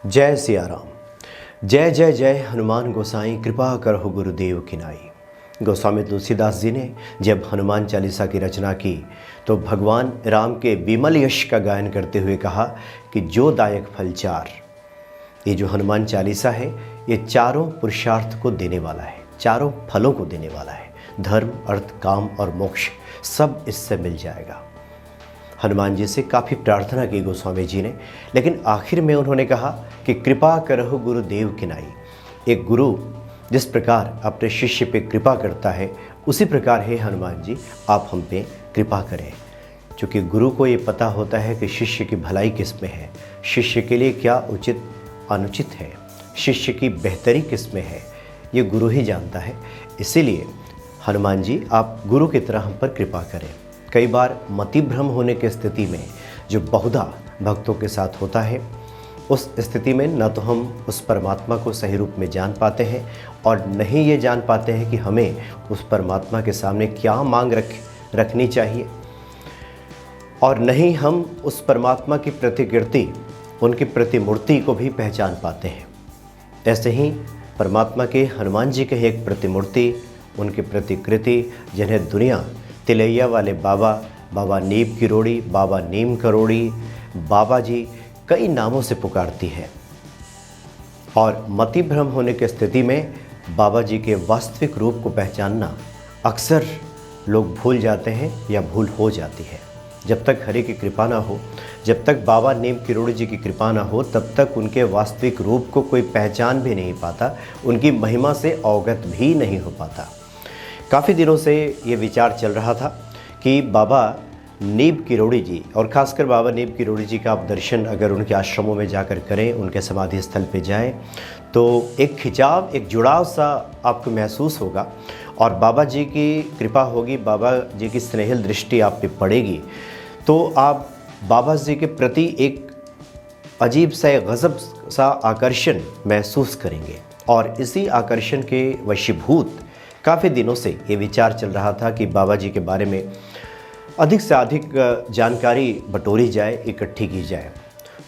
जय सिया राम। जय जय जय हनुमान गोसाई, कृपा करहु गुरुदेव की नाई। गोस्वामी तुलसीदास जी ने जब हनुमान चालीसा की रचना की तो भगवान राम के विमल यश का गायन करते हुए कहा कि जो दायक फल चार। ये जो हनुमान चालीसा है ये चारों पुरुषार्थ को देने वाला है, चारों फलों को देने वाला है। धर्म, अर्थ, काम और मोक्ष सब इससे मिल जाएगा। हनुमान जी से काफ़ी प्रार्थना की गोस्वामी जी ने, लेकिन आखिर में उन्होंने कहा कि कृपा करहु गुरुदेव की नाई। एक गुरु जिस प्रकार अपने शिष्य पे कृपा करता है उसी प्रकार हे हनुमान जी आप हम पे कृपा करें। क्योंकि गुरु को ये पता होता है कि शिष्य की भलाई किस में है, शिष्य के लिए क्या उचित अनुचित है, शिष्य की बेहतरी किस में है, ये गुरु ही जानता है। इसीलिए हनुमान जी आप गुरु की तरह हम पर कृपा करें। कई बार मतिभ्रम होने की स्थिति में जो बहुधा भक्तों के साथ होता है, उस स्थिति में न तो हम उस परमात्मा को सही रूप में जान पाते हैं और नहीं ये जान पाते हैं कि हमें उस परमात्मा के सामने क्या मांग रखनी चाहिए, और नहीं हम उस परमात्मा की प्रतिकृति, उनकी प्रतिमूर्ति को भी पहचान पाते हैं। ऐसे ही परमात्मा के हनुमान जी के एक प्रतिमूर्ति, उनकी प्रतिकृति, जिन्हें दुनिया तिलैया वाले बाबा, बाबा नीम किरोड़ी, बाबा नीम करोड़ी, बाबा जी कई नामों से पुकारती है। और मतिभ्रम होने की स्थिति में बाबा जी के वास्तविक रूप को पहचानना अक्सर लोग भूल जाते हैं या भूल हो जाती है। जब तक हरि की कृपा ना हो, जब तक बाबा नीम किरोड़ी जी की कृपा ना हो, तब तक उनके वास्तविक रूप को कोई पहचान भी नहीं पाता, उनकी महिमा से अवगत भी नहीं हो पाता। काफ़ी दिनों से ये विचार चल रहा था कि बाबा नीम किरोड़ी जी, और ख़ासकर बाबा नीम किरोड़ी जी का आप दर्शन अगर उनके आश्रमों में जाकर करें, उनके समाधि स्थल पे जाएं, तो एक खिंचाव, एक जुड़ाव सा आपको महसूस होगा और बाबा जी की कृपा होगी, बाबा जी की स्नेहिल दृष्टि आप पे पड़ेगी, तो आप बाबा जी के प्रति एक अजीब सा, गज़ब सा आकर्षण महसूस करेंगे। और इसी आकर्षण के वशीभूत काफ़ी दिनों से ये विचार चल रहा था कि बाबा जी के बारे में अधिक से अधिक जानकारी बटोरी जाए, इकट्ठी की जाए।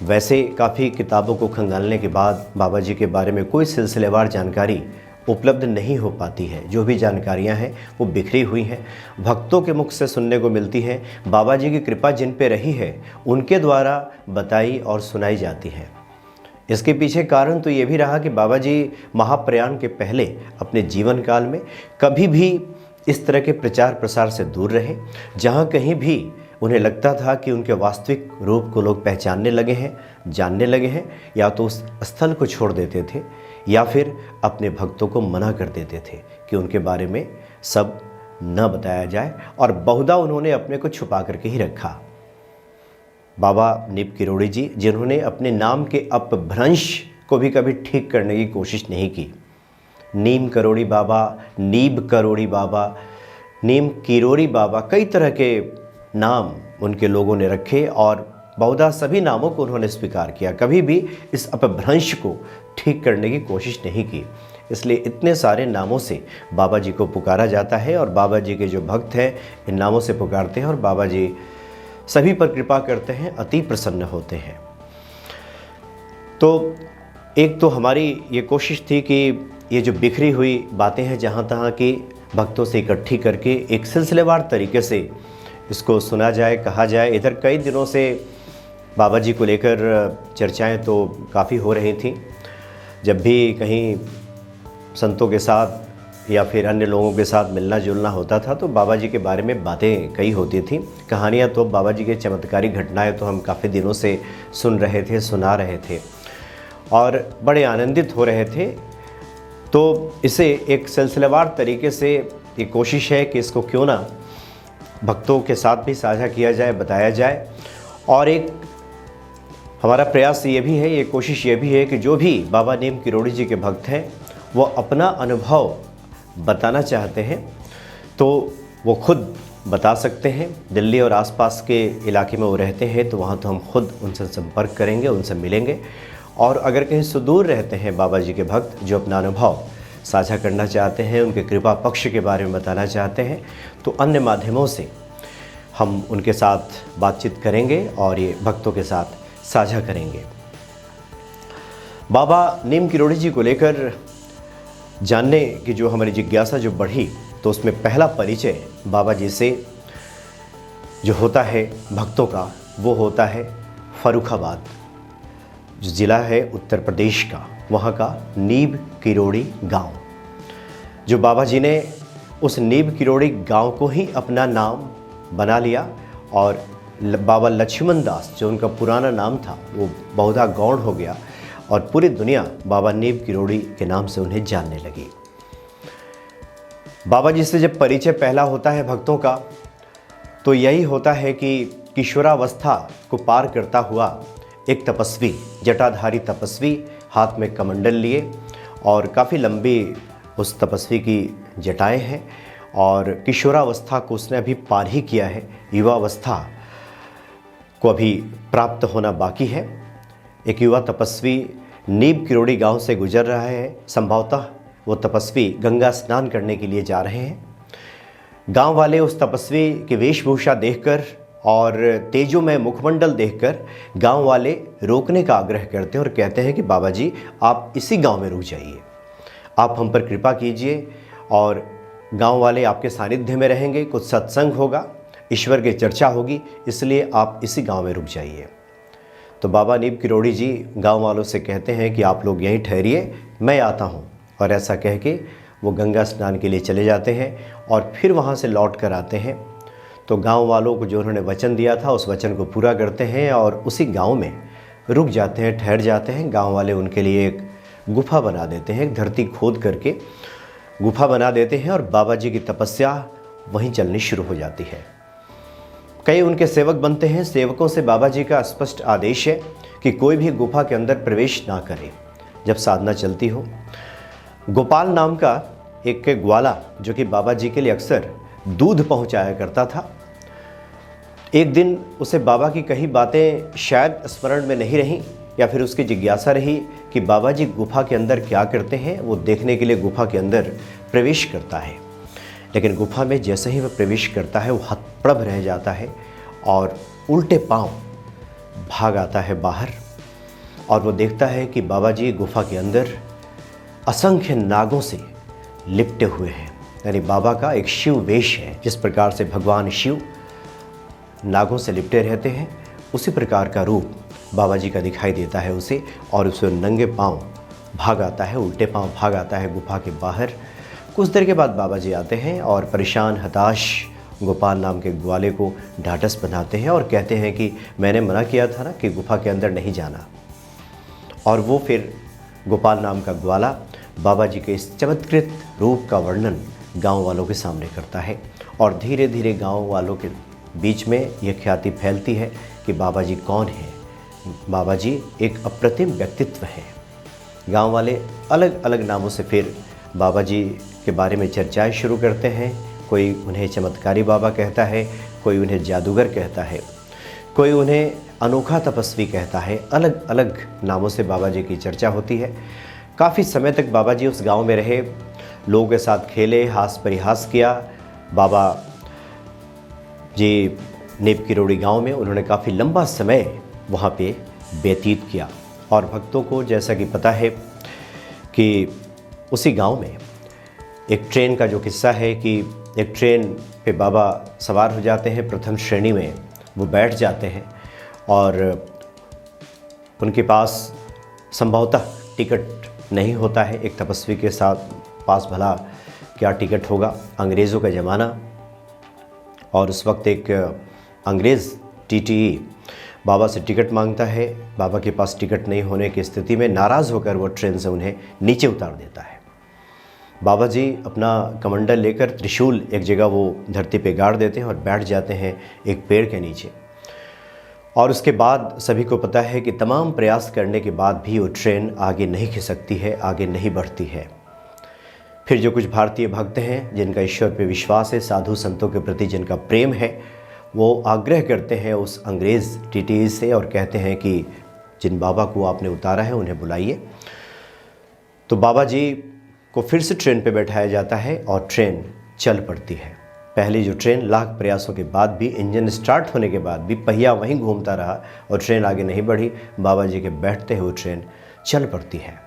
वैसे काफ़ी किताबों को खंगालने के बाद बाबा जी के बारे में कोई सिलसिलेवार जानकारी उपलब्ध नहीं हो पाती है। जो भी जानकारियां हैं वो बिखरी हुई हैं, भक्तों के मुख से सुनने को मिलती है। बाबा जी की कृपा जिन पे रही है उनके द्वारा बताई और सुनाई जाती है। इसके पीछे कारण तो ये भी रहा कि बाबा जी महाप्रयाण के पहले अपने जीवन काल में कभी भी इस तरह के प्रचार प्रसार से दूर रहे। जहाँ कहीं भी उन्हें लगता था कि उनके वास्तविक रूप को लोग पहचानने लगे हैं, जानने लगे हैं, या तो उस स्थल को छोड़ देते थे या फिर अपने भक्तों को मना कर देते थे कि उनके बारे में सब न बताया जाए, और बहुधा उन्होंने अपने को छुपा करके ही रखा। बाबा नीम किरोड़ी जी, जिन्होंने अपने नाम के अपभ्रंश को भी कभी ठीक करने की कोशिश नहीं की। नीम करोड़ी बाबा, नीब करोड़ी बाबा, नीम किरोड़ी बाबा, कई तरह के नाम उनके लोगों ने रखे और बहुधा सभी नामों को उन्होंने स्वीकार किया। कभी भी इस अपभ्रंश को ठीक करने की कोशिश नहीं की। इसलिए इतने सारे नामों से बाबा जी को पुकारा जाता है और बाबा जी के जो भक्त हैं इन नामों से पुकारते हैं और बाबा जी सभी पर कृपा करते हैं, अति प्रसन्न होते हैं। तो एक तो हमारी ये कोशिश थी कि ये जो बिखरी हुई बातें हैं जहाँ तहाँ की भक्तों से इकट्ठी करके एक सिलसिलेवार तरीके से इसको सुना जाए, कहा जाए। इधर कई दिनों से बाबा जी को लेकर चर्चाएं तो काफ़ी हो रही थी। जब भी कहीं संतों के साथ या फिर अन्य लोगों के साथ मिलना जुलना होता था तो बाबा जी के बारे में बातें कई होती थी। कहानियाँ तो बाबा जी के चमत्कारी घटनाएं तो हम काफ़ी दिनों से सुन रहे थे, सुना रहे थे और बड़े आनंदित हो रहे थे। तो इसे एक सिलसिलेवार तरीके से ये कोशिश है कि इसको क्यों ना भक्तों के साथ भी साझा किया जाए, बताया जाए। और एक हमारा प्रयास ये भी है, ये कोशिश ये भी है कि जो भी बाबा नीम किरोड़ी जी के भक्त हैं वो अपना अनुभव बताना चाहते हैं तो वो खुद बता सकते हैं। दिल्ली और आसपास के इलाके में वो रहते हैं तो वहाँ तो हम खुद उनसे संपर्क करेंगे, उनसे मिलेंगे। और अगर कहीं सुदूर रहते हैं बाबा जी के भक्त जो अपना अनुभव साझा करना चाहते हैं, उनके कृपा पक्ष के बारे में बताना चाहते हैं, तो अन्य माध्यमों से हम उनके साथ बातचीत करेंगे और ये भक्तों के साथ साझा करेंगे। बाबा नीम किरोड़ी जी को लेकर जानने की जो हमारी जिज्ञासा जो बढ़ी, तो उसमें पहला परिचय बाबा जी से जो होता है भक्तों का, वो होता है फर्रुखाबाद, जो ज़िला है उत्तर प्रदेश का, वहाँ का नीम किरोड़ी गांव। जो बाबा जी ने उस नीम किरोड़ी गांव को ही अपना नाम बना लिया और बाबा लक्ष्मण दास जो उनका पुराना नाम था वो बहुधा गौण हो गया और पूरी दुनिया बाबा नीम किरोड़ी के नाम से उन्हें जानने लगी। बाबा जी से जब परिचय पहला होता है भक्तों का, तो यही होता है कि किशोरावस्था को पार करता हुआ एक तपस्वी, जटाधारी तपस्वी, हाथ में कमंडल लिए और काफ़ी लंबी उस तपस्वी की जटाएं हैं और किशोरावस्था को उसने अभी पार ही किया है, युवावस्था को अभी प्राप्त होना बाकी है। एक युवा तपस्वी नीम किरोड़ी गांव से गुजर रहा है। संभवतः वो तपस्वी गंगा स्नान करने के लिए जा रहे हैं। गांव वाले उस तपस्वी की वेशभूषा देखकर और तेजोमय मुखमंडल देखकर गांव वाले रोकने का आग्रह करते हैं और कहते हैं कि बाबा जी आप इसी गांव में रुक जाइए, आप हम पर कृपा कीजिए और गांव वाले आपके सानिध्य में रहेंगे, कुछ सत्संग होगा, ईश्वर की चर्चा होगी, इसलिए आप इसी गांव में रुक जाइए। तो बाबा नीम किरोड़ी जी गांव वालों से कहते हैं कि आप लोग यहीं ठहरिए, मैं आता हूं, और ऐसा कह के वो गंगा स्नान के लिए चले जाते हैं और फिर वहां से लौट कर आते हैं। तो गांव वालों को जो उन्होंने वचन दिया था उस वचन को पूरा करते हैं और उसी गांव में रुक जाते हैं, ठहर जाते हैं। गांव वाले उनके लिए एक गुफा बना देते हैं, एक धरती खोद करके गुफा बना देते हैं और बाबा जी की तपस्या वहीं चलनी शुरू हो जाती है। कई उनके सेवक बनते हैं। सेवकों से बाबा जी का स्पष्ट आदेश है कि कोई भी गुफा के अंदर प्रवेश ना करे जब साधना चलती हो। गोपाल नाम का एक ग्वाला जो कि बाबा जी के लिए अक्सर दूध पहुंचाया करता था, एक दिन उसे बाबा की कही बातें शायद स्मरण में नहीं रहीं या फिर उसकी जिज्ञासा रही कि बाबा जी गुफा के अंदर क्या करते हैं। वो देखने के लिए गुफा के अंदर प्रवेश करता है, लेकिन गुफा में जैसे ही वह प्रवेश करता है वो हतप्रभ रह जाता है और उल्टे पांव भाग आता है बाहर और वो देखता है कि बाबा जी गुफा के अंदर असंख्य नागों से लिपटे हुए हैं। यानी बाबा का एक शिव वेश है। जिस प्रकार से भगवान शिव नागों से लिपटे रहते हैं, उसी प्रकार का रूप बाबा जी का दिखाई देता है उसे, और उसे नंगे पांव भाग आता है, उल्टे पांव भाग आता है गुफा के बाहर। कुछ देर के बाद बाबा जी आते हैं और परेशान हताश गोपाल नाम के ग्वाले को ढाढ़स बनाते हैं और कहते हैं कि मैंने मना किया था ना कि गुफा के अंदर नहीं जाना। और वो फिर गोपाल नाम का ग्वाला बाबा जी के इस चमत्कृत रूप का वर्णन गांव वालों के सामने करता है और धीरे धीरे गांव वालों के बीच में यह ख्याति फैलती है कि बाबा जी कौन हैं। बाबा जी एक अप्रतिम व्यक्तित्व है। गांव वाले अलग अलग नामों से फिर बाबा जी के बारे में चर्चाएं शुरू करते हैं। कोई उन्हें चमत्कारी बाबा कहता है, कोई उन्हें जादूगर कहता है, कोई उन्हें अनोखा तपस्वी कहता है। अलग अलग नामों से बाबा जी की चर्चा होती है। काफ़ी समय तक बाबा जी उस गांव में रहे, लोगों के साथ खेले, हास परिहास किया। बाबा जी नीम किरोड़ी गांव में उन्होंने काफ़ी लंबा समय वहाँ पे व्यतीत किया। और भक्तों को जैसा कि पता है कि उसी गांव में एक ट्रेन का जो किस्सा है कि एक ट्रेन पे बाबा सवार हो जाते हैं, प्रथम श्रेणी में वो बैठ जाते हैं और उनके पास संभवतः टिकट नहीं होता है। एक तपस्वी के साथ पास भला क्या टिकट होगा, अंग्रेज़ों का ज़माना, और उस वक्त एक अंग्रेज़ टीटीई बाबा से टिकट मांगता है। बाबा के पास टिकट नहीं होने की स्थिति में नाराज़ होकर वो ट्रेन से उन्हें नीचे उतार देता है। बाबा जी अपना कमंडल लेकर त्रिशूल एक जगह वो धरती पे गाड़ देते हैं और बैठ जाते हैं एक पेड़ के नीचे। और उसके बाद सभी को पता है कि तमाम प्रयास करने के बाद भी वो ट्रेन आगे नहीं खिसकती है, आगे नहीं बढ़ती है। फिर जो कुछ भारतीय भक्त हैं जिनका ईश्वर पे विश्वास है, साधु संतों के प्रति जिनका प्रेम है, वो आग्रह करते हैं उस अंग्रेज़ टीटी से और कहते हैं कि जिन बाबा को आपने उतारा है उन्हें बुलाइए। तो बाबा जी को फिर से ट्रेन पे बैठाया जाता है और ट्रेन चल पड़ती है। पहली जो ट्रेन लाख प्रयासों के बाद भी, इंजन स्टार्ट होने के बाद भी पहिया वहीं घूमता रहा और ट्रेन आगे नहीं बढ़ी। बाबा जी के बैठते ही वो ट्रेन चल पड़ती है।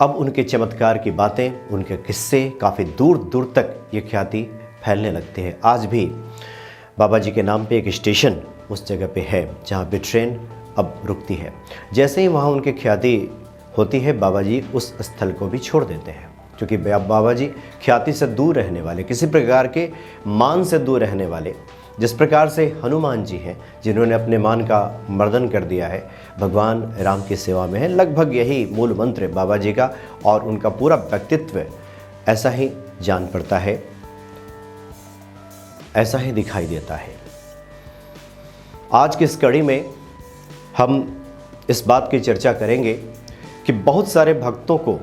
अब उनके चमत्कार की बातें, उनके किस्से काफ़ी दूर दूर तक ये ख्याति फैलने लगती है। आज भी बाबा जी के नाम पे एक स्टेशन उस जगह पे है जहाँ पे ट्रेन अब रुकती है। जैसे ही वहाँ उनकी ख्याति होती है, बाबा जी उस स्थल को भी छोड़ देते हैं, क्योंकि बाबा जी ख्याति से दूर रहने वाले, किसी प्रकार के मान से दूर रहने वाले, जिस प्रकार से हनुमान जी हैं जिन्होंने अपने मान का मर्दन कर दिया है, भगवान राम की सेवा में है। लगभग यही मूल मंत्र बाबा जी का, और उनका पूरा व्यक्तित्व ऐसा ही जान पड़ता है, ऐसा ही दिखाई देता है। आज की इस कड़ी में हम इस बात की चर्चा करेंगे कि बहुत सारे भक्तों को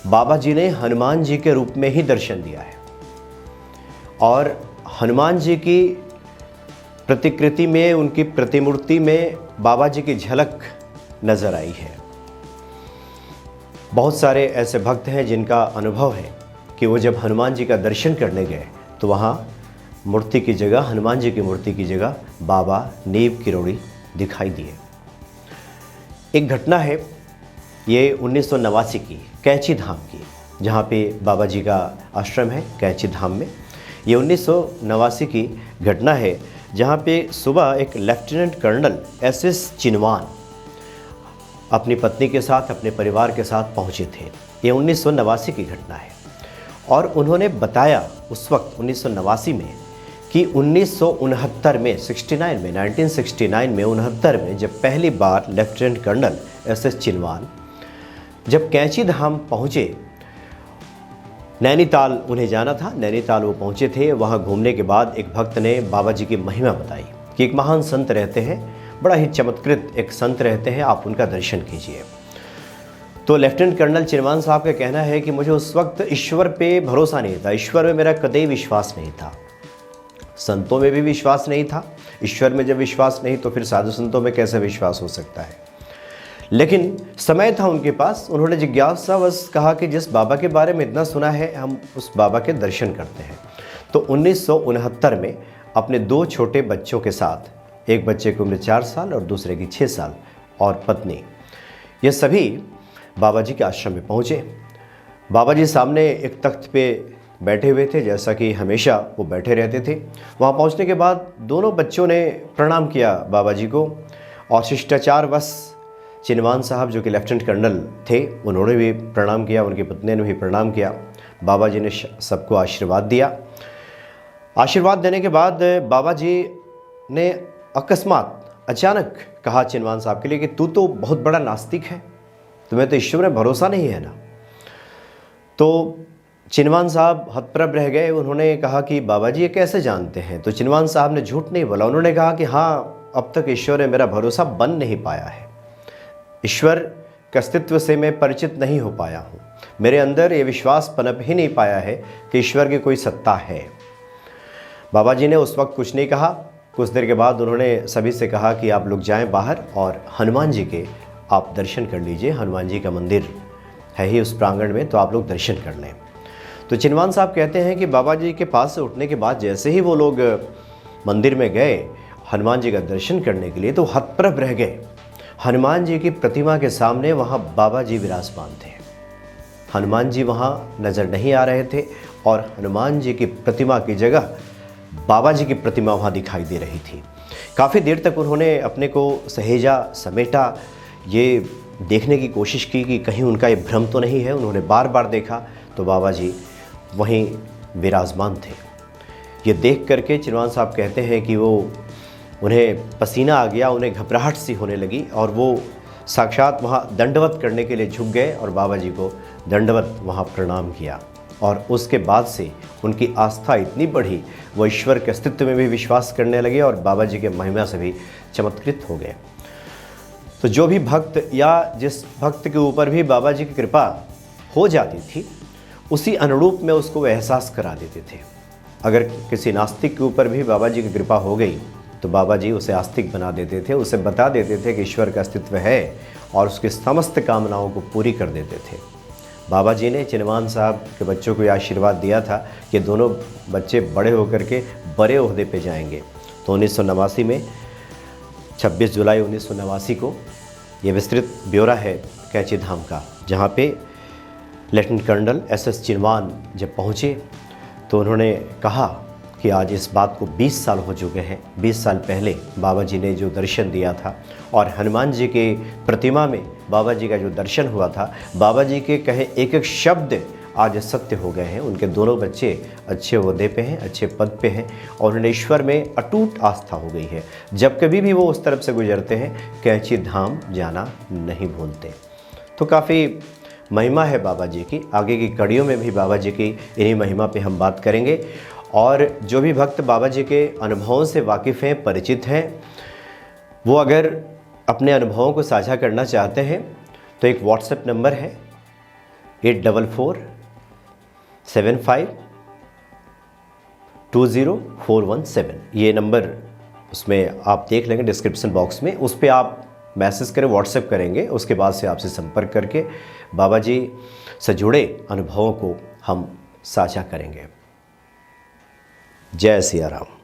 बाबा जी ने हनुमान जी के रूप में ही दर्शन दिया है, और हनुमान जी की प्रतिकृति में, उनकी प्रतिमूर्ति में बाबा जी की झलक नज़र आई है। बहुत सारे ऐसे भक्त हैं जिनका अनुभव है कि वो जब हनुमान जी का दर्शन करने गए तो वहाँ मूर्ति की जगह, हनुमान जी की मूर्ति की जगह बाबा नीव किरोड़ी दिखाई दिए। एक घटना है ये 1989 की, कैंची धाम की, जहाँ पे बाबा जी का आश्रम है कैंची धाम में। ये 1989 की घटना है जहाँ पे सुबह एक लेफ्टिनेंट कर्नल SS चिनवान अपनी पत्नी के साथ, अपने परिवार के साथ पहुँचे थे। ये 1989 की घटना है, और उन्होंने बताया उस वक्त 1989 में कि 1969 में 1969 में जब पहली बार लेफ्टिनेंट कर्नल SS चिनवान जब कैंची धाम पहुँचे, नैनीताल उन्हें जाना था, नैनीताल वो पहुँचे थे। वहाँ घूमने के बाद एक भक्त ने बाबा जी की महिमा बताई कि एक महान संत रहते हैं, बड़ा ही चमत्कृत एक संत रहते हैं, आप उनका दर्शन कीजिए। तो लेफ्टिनेंट कर्नल चिनवान साहब का कहना है कि मुझे उस वक्त ईश्वर पे भरोसा नहीं था, ईश्वर में मेरा कतई विश्वास नहीं था, संतों में भी विश्वास नहीं था। ईश्वर में जब विश्वास नहीं तो फिर साधु संतों में कैसे विश्वास हो सकता है। लेकिन समय था उनके पास, उन्होंने जिज्ञासावश कहा कि जिस बाबा के बारे में इतना सुना है, हम उस बाबा के दर्शन करते हैं। तो 1969 में अपने 2 छोटे बच्चों के साथ, एक बच्चे की उम्र 4 साल और दूसरे की 6 साल, और पत्नी, ये सभी बाबा जी के आश्रम में पहुँचे। बाबा जी सामने एक तख्त पे बैठे हुए थे, जैसा कि हमेशा वो बैठे रहते थे। वहाँ पहुँचने के बाद दोनों बच्चों ने प्रणाम किया बाबा जी को, और शिष्टाचारवश चिनवान साहब जो कि लेफ्टिनेंट कर्नल थे, उन्होंने भी प्रणाम किया, उनकी पत्नी ने भी प्रणाम किया। बाबा जी ने सबको आशीर्वाद दिया। आशीर्वाद देने के बाद बाबा जी ने अकस्मात अचानक कहा चिनवान साहब के लिए कि तू तो बहुत बड़ा नास्तिक है, तुम्हें तो ईश्वर में भरोसा नहीं है ना। तो चिनवान साहब हतप्रभ रह गए। उन्होंने कहा कि बाबा जी ये कैसे जानते हैं। तो चिनवान साहब ने झूठ नहीं बोला, उन्होंने कहा कि हाँ, अब तक ईश्वर में मेरा भरोसा बन नहीं पाया है, ईश्वर के अस्तित्व से मैं परिचित नहीं हो पाया हूँ, मेरे अंदर ये विश्वास पनप ही नहीं पाया है कि ईश्वर की कोई सत्ता है। बाबा जी ने उस वक्त कुछ नहीं कहा। कुछ देर के बाद उन्होंने सभी से कहा कि आप लोग जाएं बाहर और हनुमान जी के आप दर्शन कर लीजिए, हनुमान जी का मंदिर है ही उस प्रांगण में, तो आप लोग दर्शन कर लें। तो चिनवान साहब कहते हैं कि बाबा जी के पास से उठने के बाद जैसे ही वो लोग मंदिर में गए हनुमान जी का दर्शन करने के लिए, तो हतप्रभ रह गए। हनुमान जी की प्रतिमा के सामने वहाँ बाबा जी विराजमान थे। हनुमान जी वहाँ नज़र नहीं आ रहे थे, और हनुमान जी की प्रतिमा की जगह बाबा जी की प्रतिमा वहाँ दिखाई दे रही थी। काफ़ी देर तक उन्होंने अपने को सहेजा, समेटा, ये देखने की कोशिश की कि कहीं उनका ये भ्रम तो नहीं है। उन्होंने बार बार देखा तो बाबा जी वहीं विराजमान थे। ये देख करके चिनवान साहब कहते हैं कि उन्हें पसीना आ गया, उन्हें घबराहट सी होने लगी, और वो साक्षात वहाँ दंडवत करने के लिए झुक गए और बाबा जी को दंडवत वहाँ प्रणाम किया। और उसके बाद से उनकी आस्था इतनी बढ़ी, वो ईश्वर के अस्तित्व में भी विश्वास करने लगे और बाबा जी के महिमा से भी चमत्कृत हो गए। तो जो भी भक्त या जिस भक्त के ऊपर भी बाबा जी की कृपा हो जाती थी, उसी अनुरूप में उसको एहसास करा देते थे। अगर किसी नास्तिक के ऊपर भी बाबा जी की कृपा हो गई तो बाबा जी उसे आस्तिक बना देते थे, उसे बता देते थे कि ईश्वर का अस्तित्व है, और उसकी समस्त कामनाओं को पूरी कर देते थे। बाबा जी ने चिनवान साहब के बच्चों को यह आशीर्वाद दिया था कि दोनों बच्चे बड़े होकर के बड़े ओहदे पे जाएंगे। तो 1989 में 26 जुलाई 1989 को ये विस्तृत ब्यौरा है कैंची धाम का, जहाँ पे लेफ्टिनेंट कर्नल SS चिनवान जब पहुँचे तो उन्होंने कहा कि आज इस बात को 20 साल हो चुके हैं। 20 साल पहले बाबा जी ने जो दर्शन दिया था और हनुमान जी के प्रतिमा में बाबा जी का जो दर्शन हुआ था, बाबा जी के कहे एक एक शब्द आज सत्य हो गए हैं। उनके दोनों बच्चे अच्छे ओहदे पे हैं, अच्छे पद पे हैं और उन्हें ईश्वर में अटूट आस्था हो गई है। जब कभी भी वो उस तरफ से गुजरते हैं, कैंची धाम जाना नहीं भूलते। तो काफ़ी महिमा है बाबा जी की। आगे की कड़ियों में भी बाबा जी की इन्हीं महिमा पे हम बात करेंगे। और जो भी भक्त बाबा जी के अनुभवों से वाकिफ़ हैं, परिचित हैं, वो अगर अपने अनुभवों को साझा करना चाहते हैं तो एक व्हाट्सएप नंबर है 8447520417। ये नंबर उसमें आप देख लेंगे डिस्क्रिप्शन बॉक्स में, उस पर आप मैसेज करें, व्हाट्सएप करेंगे, उसके बाद से आपसे संपर्क करके बाबा जी से जुड़े अनुभवों को हम साझा करेंगे। जय सिया राम।